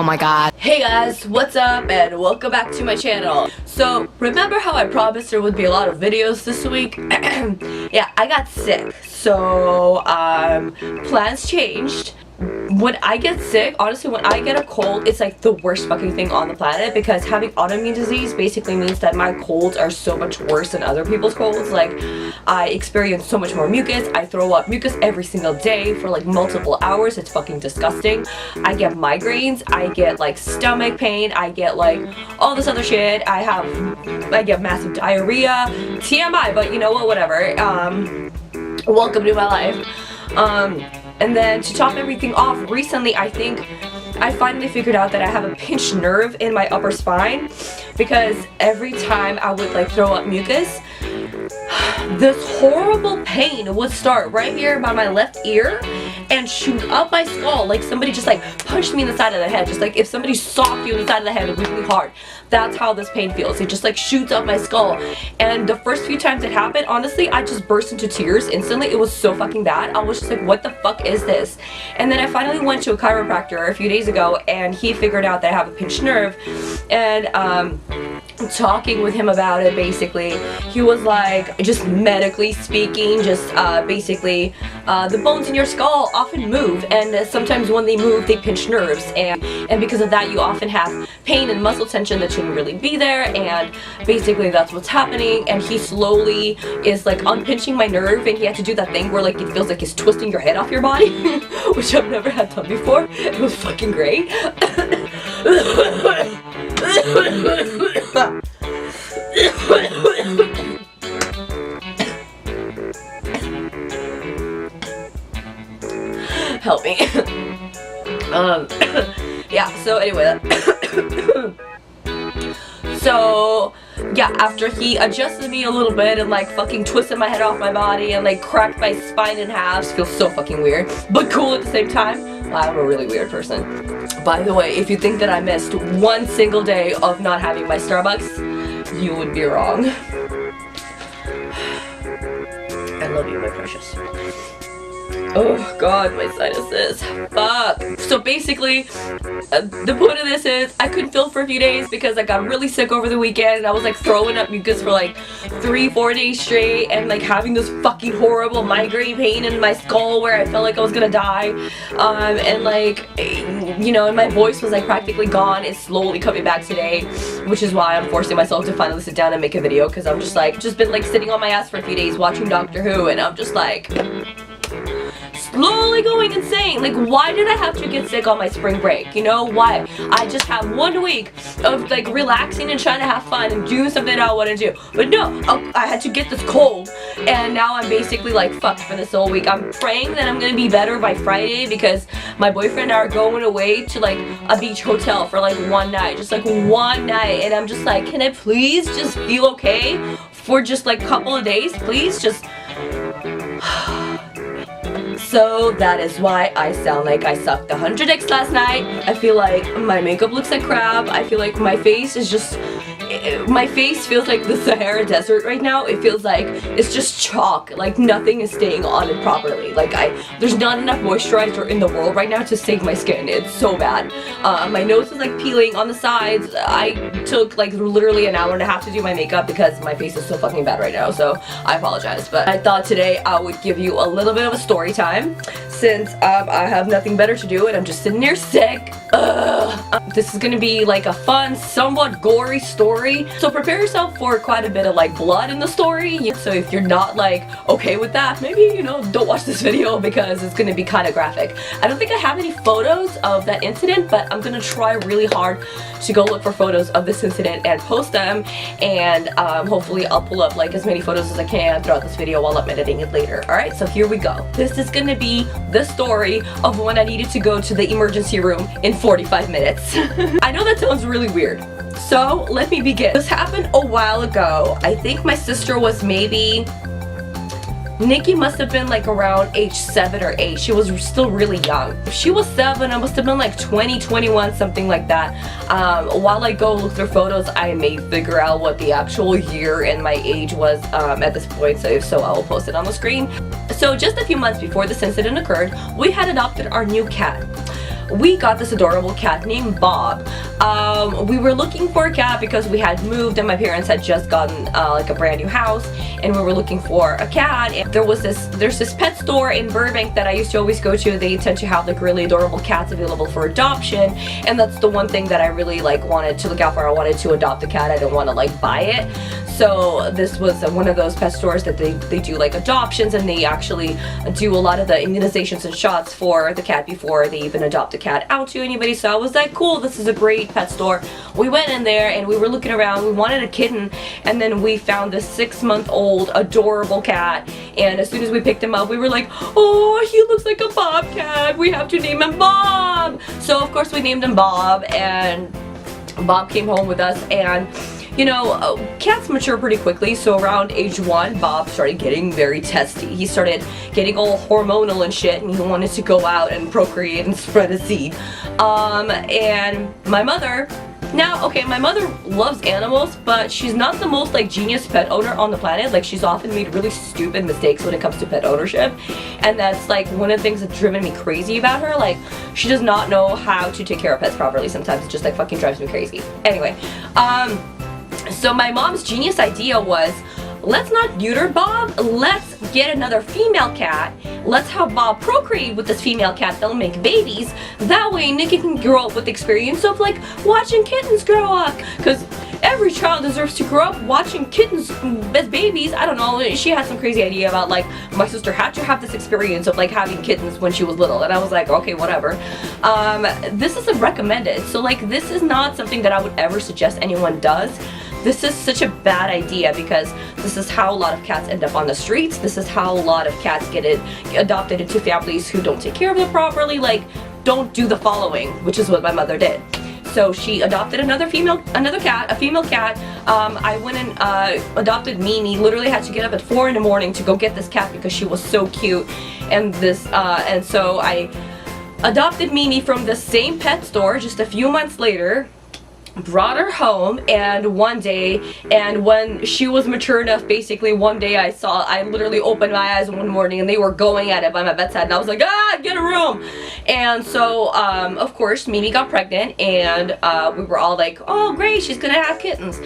Oh my god. Hey guys, what's up and welcome back to my channel. So remember how I promised there would be a lot of videos this week? Yeah, I got sick, so plans changed. When I get sick, honestly, when I get a cold, it's like the worst fucking thing on the planet, because having autoimmune disease basically means that my colds are so much worse than other people's colds. Like, I experience so much more mucus. I throw up mucus every single day for like multiple hours. It's fucking disgusting. I get migraines. I get like stomach pain. I get like all this other shit. I get massive diarrhea. TMI, but you know what, whatever. Welcome to my life. And then to top everything off, recently I think I finally figured out that I have a pinched nerve in my upper spine, because every time I would like throw up mucus, this horrible pain would start right here by my left ear and shoot up my skull like somebody just like punched me in the side of the head. Just like if somebody socked you in the side of the head really hard. That's how this pain feels. It just like shoots up my skull. And the first few times it happened, honestly, I just burst into tears instantly. It was so fucking bad. I was just like, what the fuck is this? And then I finally went to a chiropractor a few days ago, and he figured out that I have a pinched nerve. And talking with him about it, basically he was like, just medically speaking, just basically the bones in your skull often move, and sometimes when they move they pinch nerves, and because of that you often have pain and muscle tension that shouldn't really be there, and basically that's what's happening. And he slowly is like unpinching my nerve, and he had to do that thing where like it feels like he's twisting your head off your body, which I've never had done before. It was fucking great. Help me. Yeah, so anyway, so yeah, after he adjusted me a little bit and like fucking twisted my head off my body and like cracked my spine in half, feels so fucking weird but cool at the same time. Wow, I'm a really weird person. By the way, if you think that I missed one single day of not having my Starbucks, you would be wrong. I love you, my precious. Oh god, my sinuses. Fuck. So basically, the point of this is I couldn't film for a few days because I got really sick over the weekend, and I was like throwing up mucus for like 3-4 days straight, and like having this fucking horrible migraine pain in my skull where I felt like I was gonna die. And like, you know, and my voice was like practically gone. It's slowly coming back today, which is why I'm forcing myself to finally sit down and make a video, because I'm just like, been like sitting on my ass for a few days watching Doctor Who, and I'm just like slowly going insane. Like, why did I have to get sick on my spring break? You know, why? I just have 1 week of like relaxing and trying to have fun and doing something I want to do. But no, I had to get this cold, and now I'm basically like fucked for this whole week. I'm praying that I'm gonna be better by Friday, because my boyfriend and I are going away to like a beach hotel for like one night, just like one night, and I'm just like, can I please just feel okay for just like a couple of days, please? Just so that is why I sound like I sucked 100 dicks last night. I feel like my makeup looks like crap. I feel like my face is just, my face feels like the Sahara Desert right now. It feels like it's just chalk, like nothing is staying on it properly. Like there's not enough moisturizer in the world right now to save my skin. It's so bad. My nose is like peeling on the sides. I took like literally an hour and a half to do my makeup because my face is so fucking bad right now, so I apologize. But I thought today I would give you a little bit of a story time, since I have nothing better to do and I'm just sitting here sick. This is gonna be like a fun, somewhat gory story, so prepare yourself for quite a bit of like blood in the story. So if you're not like okay with that, maybe, you know, don't watch this video, because it's gonna be kind of graphic. I don't think I have any photos of that incident, but I'm gonna try really hard to go look for photos of this incident and post them, and hopefully I'll pull up like as many photos as I can throughout this video while I'm editing it later. Alright, so here we go. This is gonna be the story of when I needed to go to the emergency room in 45 minutes. I know that sounds really weird, so let me begin. This happened a while ago. I think my sister was maybe, Nikki must have been like around age 7 or 8. She was still really young. If she was 7, I must have been like 20, 21, something like that. While I go look through photos, I may figure out what the actual year and my age was at this point, so if so, I will post it on the screen. So just a few months before this incident occurred, we had adopted our new cat. we got this adorable cat named Bob. We were looking for a cat because we had moved and my parents had just gotten like a brand new house, and we were looking for a cat. And there's this pet store in Burbank that I used to always go to. They tend to have like really adorable cats available for adoption, and that's the one thing that I really like wanted to look out for. I wanted to adopt a cat. I didn't want to like buy it. So this was one of those pet stores that they do like adoptions, and they actually do a lot of the immunizations and shots for the cat before they even adopt a cat out to anybody. So I was like, cool, this is a great pet store. We went in there and we were looking around. We wanted a kitten, and then we found this 6-month-old adorable cat, and as soon as we picked him up, we were like, oh, he looks like a bobcat. We have to name him Bob. So of course we named him Bob, and Bob came home with us. And you know, cats mature pretty quickly, so around age 1, Bob started getting very testy. He started getting all hormonal and shit, and he wanted to go out and procreate and spread a seed. And my mother, now, okay, my mother loves animals, but she's not the most, like, genius pet owner on the planet. Like, she's often made really stupid mistakes when it comes to pet ownership, and that's, like, one of the things that's driven me crazy about her. Like, she does not know how to take care of pets properly sometimes. It just, like, fucking drives me crazy. Anyway, so my mom's genius idea was, let's not neuter Bob, let's get another female cat, let's have Bob procreate with this female cat, they'll make babies, that way Nikki can grow up with the experience of like watching kittens grow up, because every child deserves to grow up watching kittens as babies. I don't know, she had some crazy idea about like, my sister had to have this experience of like having kittens when she was little, and I was like, okay, whatever. This isn't recommended, so like this is not something that I would ever suggest anyone does. This is such a bad idea because this is how a lot of cats end up on the streets. This is how a lot of cats get adopted into families who don't take care of them properly. Like, don't do the following, which is what my mother did. So she adopted a female cat. I went and adopted Mimi. Literally had to get up at 4 in the morning to go get this cat because she was so cute. And so I adopted Mimi from the same pet store just a few months later. Brought her home, and one day, and when she was mature enough, basically one day I literally opened my eyes one morning and they were going at it by my bedside, and I was like, ah, get a room. And so of course Mimi got pregnant, and we were all like, oh great, she's gonna have kittens.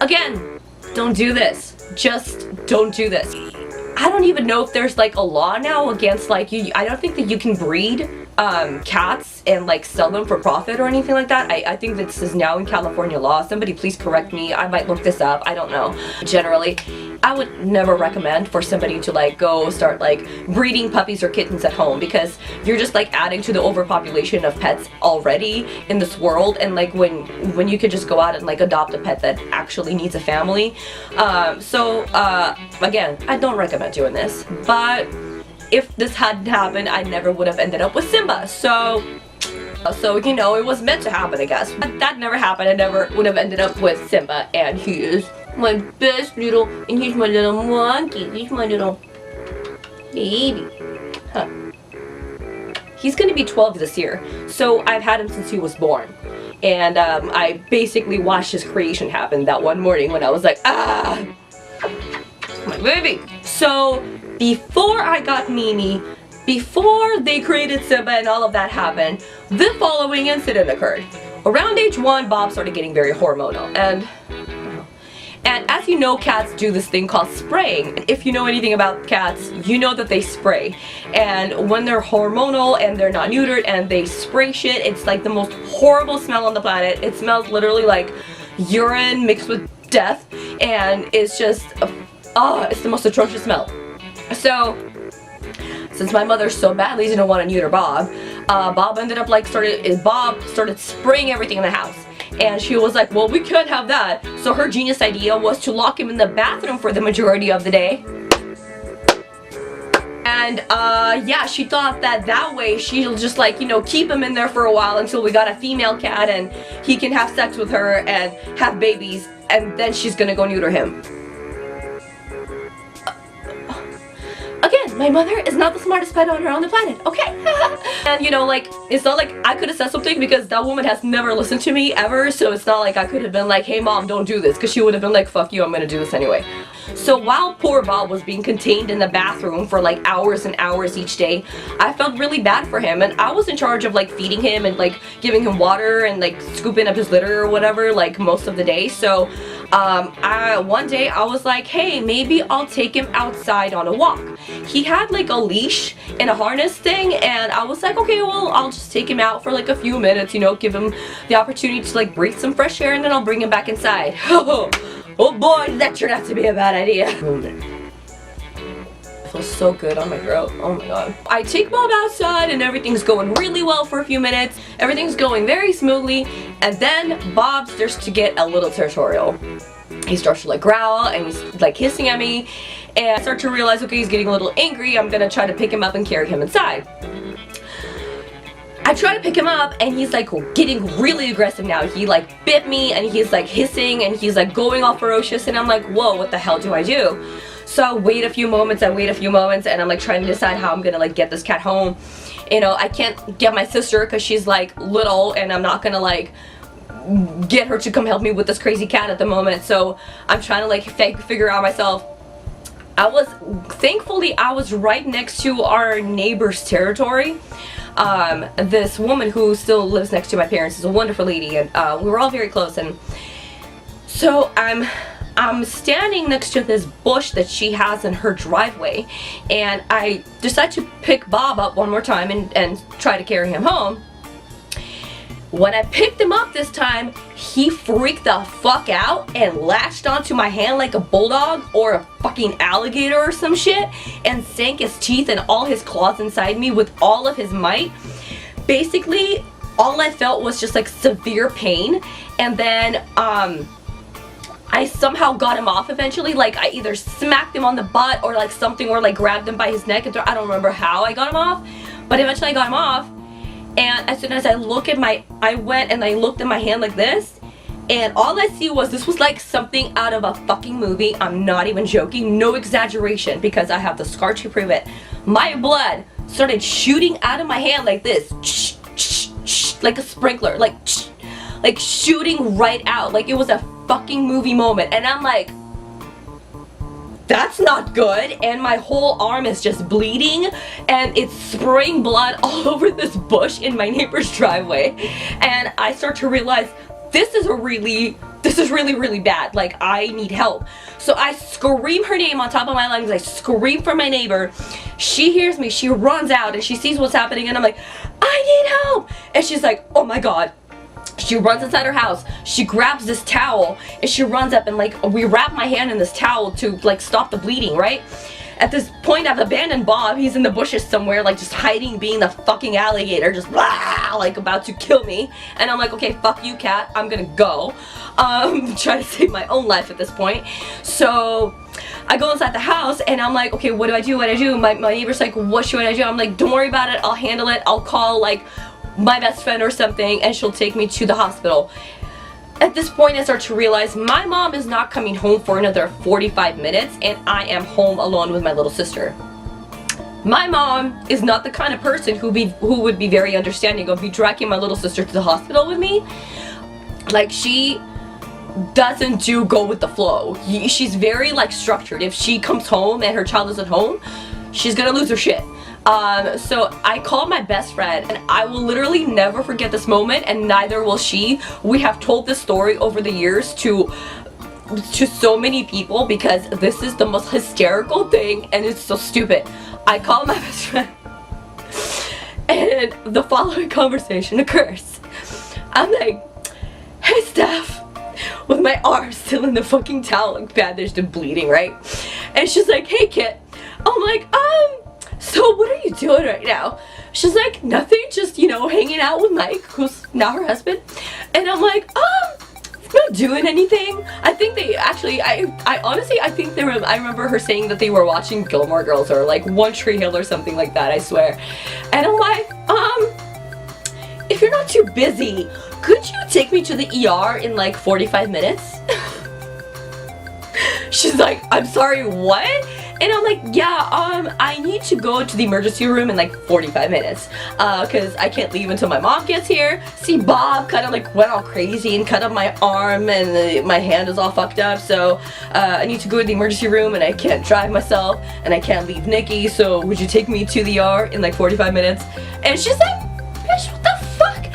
Again, don't do this. Just don't do this. I don't even know if there's like a law now against like I don't think that you can breed cats and like sell them for profit or anything like that. I think this is now in California law. Somebody please correct me. I might look this up. I don't know. Generally, I would never recommend for somebody to like go start like breeding puppies or kittens at home, because you're just like adding to the overpopulation of pets already in this world. And like when you could just go out and like adopt a pet that actually needs a family. Again, I don't recommend doing this, but if this hadn't happened, I never would have ended up with Simba. So you know, it was meant to happen, I guess. But that never happened. I never would have ended up with Simba, and he is my best little, and he's my little monkey. He's my little baby. Huh. He's gonna be 12 this year, so I've had him since he was born. And I basically watched his creation happen that one morning when I was like, ah, my baby. So before I got Mimi, before they created Simba and all of that happened, the following incident occurred. Around age 1, Bob started getting very hormonal, and as you know, cats do this thing called spraying. If you know anything about cats, you know that they spray. And when they're hormonal and they're not neutered and they spray shit, it's like the most horrible smell on the planet. It smells literally like urine mixed with death, and it's just, it's the most atrocious smell. So, since my mother so badly didn't want to neuter Bob, Bob ended up like Bob started spraying everything in the house. And she was like, well, we can't have that. So her genius idea was to lock him in the bathroom for the majority of the day. And yeah, she thought that way she'll just like, you know, keep him in there for a while until we got a female cat and he can have sex with her and have babies, and then she's gonna go neuter him. Again, my mother is not the smartest pet owner on the planet, okay? And you know, like, it's not like I could have said something because that woman has never listened to me ever, so it's not like I could have been like, hey mom, don't do this, because she would have been like, fuck you, I'm gonna do this anyway. So while poor Bob was being contained in the bathroom for like hours and hours each day, I felt really bad for him, and I was in charge of like feeding him and like giving him water and like scooping up his litter or whatever, like most of the day. So one day I was like, hey, maybe I'll take him outside on a walk. He had like a leash and a harness thing, and I was like, okay, well, I'll just take him out for like a few minutes, you know, give him the opportunity to like breathe some fresh air, and then I'll bring him back inside. Oh boy, that turned out to be a bad idea. It feels so good on my throat. Oh my god. I take Bob outside and everything's going really well for a few minutes. Everything's going very smoothly, and then Bob starts to get a little territorial. He starts to like growl and he's like hissing at me, and I start to realize, okay, he's getting a little angry. I'm gonna try to pick him up and carry him inside. I try to pick him up and he's like getting really aggressive now. He like bit me and he's like hissing and he's like going all ferocious, and I'm like, whoa, what the hell do I do? So I wait a few moments, and I'm like trying to decide how I'm gonna like get this cat home. You know, I can't get my sister because she's like little, and I'm not gonna like get her to come help me with this crazy cat at the moment. So I'm trying to like figure out myself. Thankfully I was right next to our neighbor's territory. This woman who still lives next to my parents is a wonderful lady, and we were all very close. And so I'm standing next to this bush that she has in her driveway, and I decide to pick Bob up one more time and try to carry him home. When I picked him up this time, he freaked the fuck out and latched onto my hand like a bulldog or a fucking alligator or some shit, and sank his teeth and all his claws inside me with all of his might. Basically, all I felt was just like severe pain, and then I somehow got him off eventually. Like I either smacked him on the butt or like something, or like grabbed him by his neck and I don't remember how I got him off, but eventually I got him off. And as soon as I went and I looked at my hand like this, and all I see was, this was like something out of a fucking movie. I'm not even joking, no exaggeration, because I have the scar to prove it. My blood started shooting out of my hand like this, like a sprinkler, like shooting right out, like it was a fucking movie moment. And I'm like, that's not good, and my whole arm is just bleeding, and it's spraying blood all over this bush in my neighbor's driveway. And I start to realize, this is really bad. Like, I need help. So I scream her name on top of my lungs. I scream for my neighbor. She hears me, she runs out, and she sees what's happening, and I'm like, I need help. And she's like, oh my god. She runs inside her house, she grabs this towel, and she runs up, and like we wrap my hand in this towel to like stop the bleeding, right? At this point I've abandoned Bob. He's in the bushes somewhere, like just hiding, being the fucking alligator, just blah, like about to kill me. And I'm like, okay, fuck you, cat, I'm gonna go. Try to save my own life at this point. So I go inside the house and I'm like, okay, what do I do? My neighbor's like, what should I do? I'm like, don't worry about it, I'll handle it. I'll call like my best friend or something, and she'll take me to the hospital. At this point I start to realize my mom is not coming home for another 45 minutes, and I am home alone with my little sister. My mom is not the kind of person who would be very understanding of me dragging my little sister to the hospital with me. Like, she doesn't go with the flow. She's very like structured. If she comes home and her child isn't home, she's gonna lose her shit. So I called my best friend, and I will literally never forget this moment, and neither will she. We have told this story over the years to so many people because this is the most hysterical thing, and it's so stupid. I called my best friend, and the following conversation occurs. I'm like, hey Steph, with my arm still in the fucking towel, like bandaged and bleeding, right? And she's like, hey Kit. I'm like, so what are you doing right now? She's like, nothing, just, you know, hanging out with Mike, who's now her husband. And I'm like, not doing anything. I think they actually, I honestly, I think I remember her saying that they were watching Gilmore Girls or like One Tree Hill or something like that, I swear. And I'm like, if you're not too busy, could you take me to the ER in like 45 minutes? She's like, I'm sorry, what? And I'm like, yeah, I need to go to the emergency room in like 45 minutes, cause I can't leave until my mom gets here. See, Bob kind of like went all crazy and cut up my arm, and my hand is all fucked up, so I need to go to the emergency room, and I can't drive myself, and I can't leave Nikki, so would you take me to the ER in like 45 minutes? And she's like, bitch, what the fuck?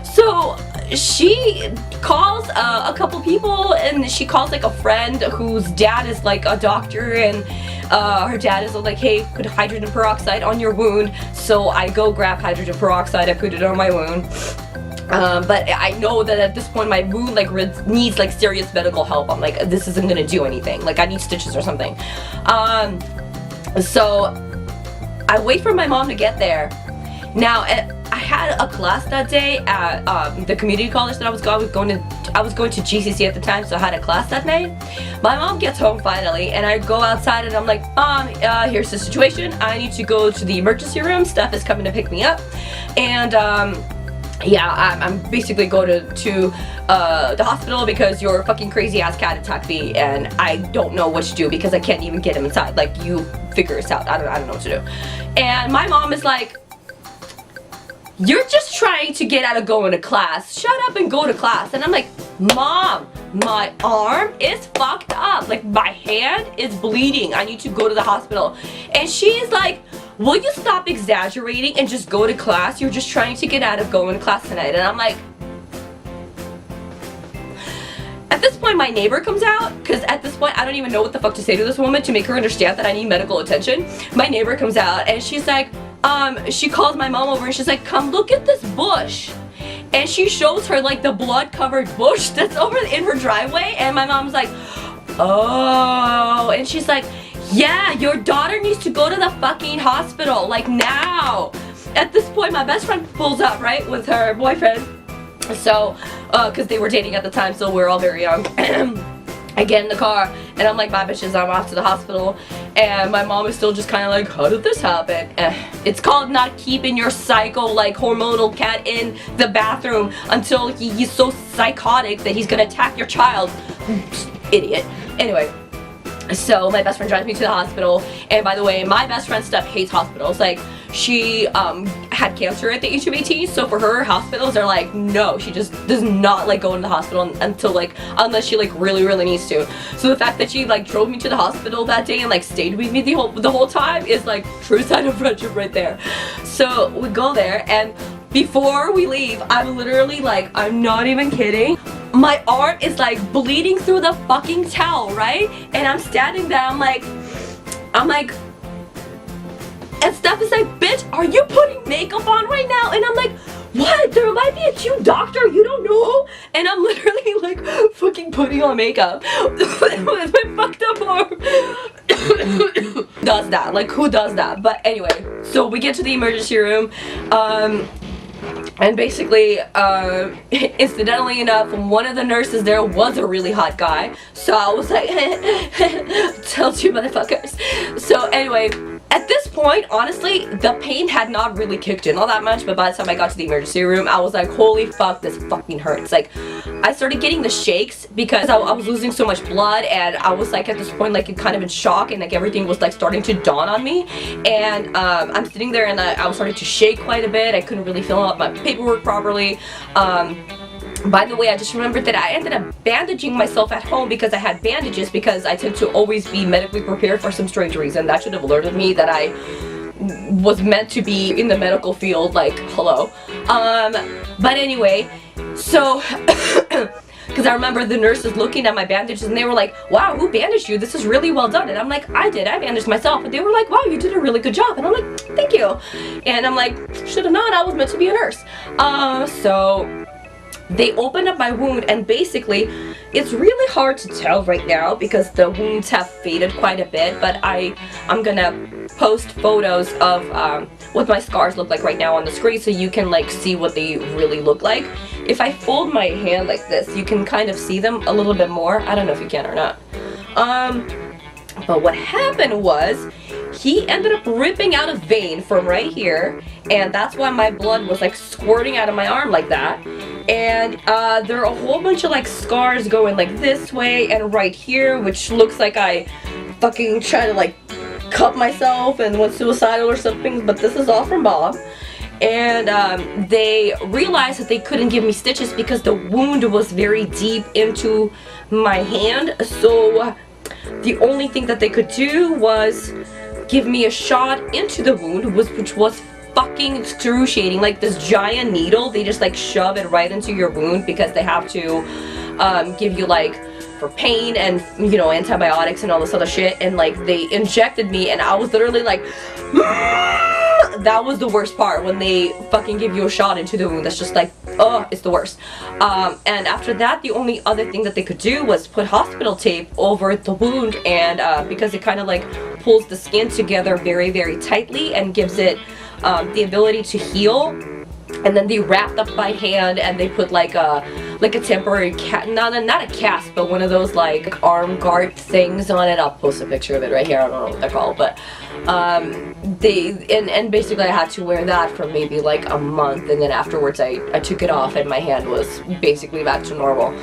So she calls a couple people, and she calls like a friend whose dad is like a doctor, and her dad is like, hey, put hydrogen peroxide on your wound. So I go grab hydrogen peroxide, I put it on my wound. But I know that at this point my wound like needs like serious medical help. I'm like, this isn't gonna do anything. Like, I need stitches or something. So I wait for my mom to get there. Now, I had a class that day at the community college that I was going to GCC at the time, so I had a class that night. My mom gets home finally, and I go outside and I'm like, Mom, here's the situation. I need to go to the emergency room. Steph is coming to pick me up, and yeah, I'm basically going to the hospital because your fucking crazy ass cat attacked me, and I don't know what to do because I can't even get him inside. Like, you figure this out. I don't know what to do. And my mom is like, you're just trying to get out of going to class. Shut up and go to class. And I'm like, Mom, my arm is fucked up. Like, my hand is bleeding. I need to go to the hospital. And she's like, will you stop exaggerating and just go to class? You're just trying to get out of going to class tonight. And I'm like, at this point my neighbor comes out, because at this point I don't even know what the fuck to say to this woman to make her understand that I need medical attention. My neighbor comes out and she's like, she calls my mom over and she's like, come look at this bush. And she shows her like the blood covered bush that's over in her driveway, and my mom's like, oh, and she's like, yeah, your daughter needs to go to the fucking hospital, like now. At this point my best friend pulls up, right, with her boyfriend. So, cause they were dating at the time, so we're all very young. I get in the car and I'm like, bye bitches, I'm off to the hospital. And my mom is still just kind of like, how did this happen? It's called not keeping your psycho, like, hormonal cat in the bathroom until he's so psychotic that he's gonna attack your child. Idiot. Anyway. So my best friend drives me to the hospital, and by the way, my best friend Steph hates hospitals. Like, she had cancer at the age of 18, so for her, hospitals are like, no, she just does not like going to the hospital until like, unless she like really needs to. So the fact that she like drove me to the hospital that day and like stayed with me the whole time is like true sign of friendship right there. So we go there, and before we leave, I'm literally like, I'm not even kidding, my arm is like bleeding through the fucking towel, right? And I'm standing there, I'm like, and Steph is like, bitch, are you putting makeup on right now? And I'm like, what? There might be a cute doctor, you don't know? And I'm literally like fucking putting on makeup with my fucked up arm. Does that? Like, who does that? But anyway, so we get to the emergency room, and basically, incidentally enough, one of the nurses there was a really hot guy. So I was like, tell you motherfuckers. So anyway, at this point, honestly, the pain had not really kicked in all that much, but by the time I got to the emergency room, I was like, holy fuck, this fucking hurts. Like, I started getting the shakes because I was losing so much blood, and I was like, at this point, like, kind of in shock, and like everything was like starting to dawn on me. And I'm sitting there, and I was starting to shake quite a bit. I couldn't really fill out my paperwork properly. By the way, I just remembered that I ended up bandaging myself at home because I had bandages, because I tend to always be medically prepared for some strange reason. That should have alerted me that I was meant to be in the medical field, like, hello. But anyway, so, because I remember the nurses looking at my bandages and they were like, wow, who bandaged you? This is really well done. And I'm like, I did, I bandaged myself. And they were like, wow, you did a really good job. And I'm like, thank you. And I'm like, should have known I was meant to be a nurse. So they opened up my wound, and basically it's really hard to tell right now because the wounds have faded quite a bit, but I'm gonna post photos of what my scars look like right now on the screen so you can like see what they really look like. If I fold my hand like this, you can kind of see them a little bit more. I don't know if you can or not. But what happened was, he ended up ripping out a vein from right here, and that's why my blood was like squirting out of my arm like that. And there are a whole bunch of like scars going like this way and right here, which looks like I fucking try to like cut myself and went suicidal or something, but this is all from Bob. And they realized that they couldn't give me stitches because the wound was very deep into my hand. So the only thing that they could do was give me a shot into the wound, which was fucking excruciating. Like this giant needle, they just like shove it right into your wound because they have to give you like for pain and, you know, antibiotics and all this other shit. And like they injected me and I was literally like that was the worst part, when they fucking give you a shot into the wound. That's just like, oh, it's the worst. And after that, the only other thing that they could do was put hospital tape over the wound, and because it kind of like pulls the skin together very, very tightly and gives it the ability to heal. And then they wrapped up my hand and they put like a temporary not a cast, but one of those like arm guard things on it. I'll post a picture of it right here. I don't know what they're called, but and basically I had to wear that for maybe like a month, and then afterwards I took it off and my hand was basically back to normal.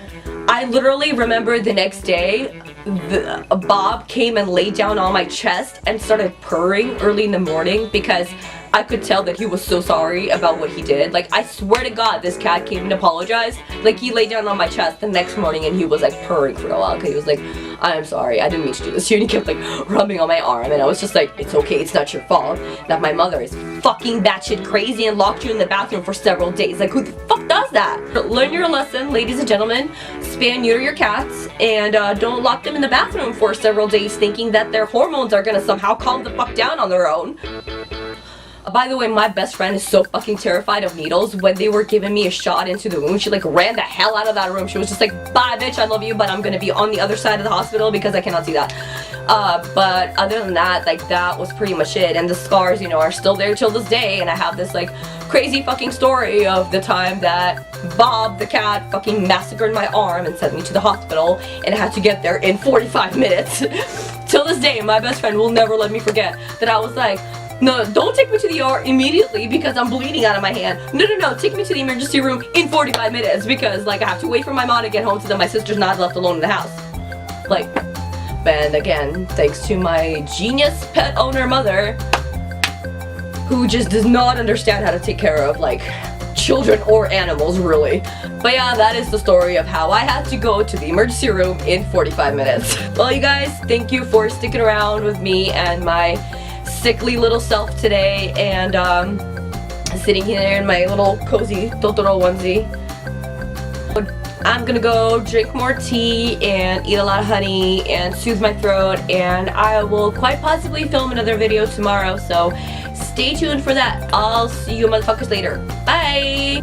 I literally remember the next day, Bob came and laid down on my chest and started purring early in the morning because I could tell that he was so sorry about what he did. Like, I swear to God, this cat came and apologized. Like, he laid down on my chest the next morning and he was like purring for a while because he was like, I'm sorry, I didn't mean to do this to you. And he kept like rubbing on my arm, and I was just like, it's okay, it's not your fault that my mother is fucking batshit crazy and locked you in the bathroom for several days. Like, who the fuck does that? Learn your lesson, ladies and gentlemen. Spay neuter your cats and don't lock them in the bathroom for several days thinking that their hormones are gonna somehow calm the fuck down on their own. By the way, my best friend is so fucking terrified of needles. When they were giving me a shot into the wound, she like ran the hell out of that room. She was just like, bye bitch, I love you, but I'm gonna be on the other side of the hospital because I cannot see that. But other than that, like, that was pretty much it. And the scars, you know, are still there till this day. And I have this like crazy fucking story of the time that Bob the cat fucking massacred my arm and sent me to the hospital, and I had to get there in 45 minutes. Till this day, my best friend will never let me forget that I was like, no, don't take me to the ER immediately because I'm bleeding out of my hand. No, take me to the emergency room in 45 minutes because, like, I have to wait for my mom to get home so that my sister's not left alone in the house. Like, and again, thanks to my genius pet owner mother, who just does not understand how to take care of, like, children or animals, really. But yeah, that is the story of how I had to go to the emergency room in 45 minutes. Well, you guys, thank you for sticking around with me and my sickly little self today, and sitting here in my little cozy Totoro onesie. I'm gonna go drink more tea and eat a lot of honey and soothe my throat, and I will quite possibly film another video tomorrow, so stay tuned for that. I'll see you motherfuckers later. Bye!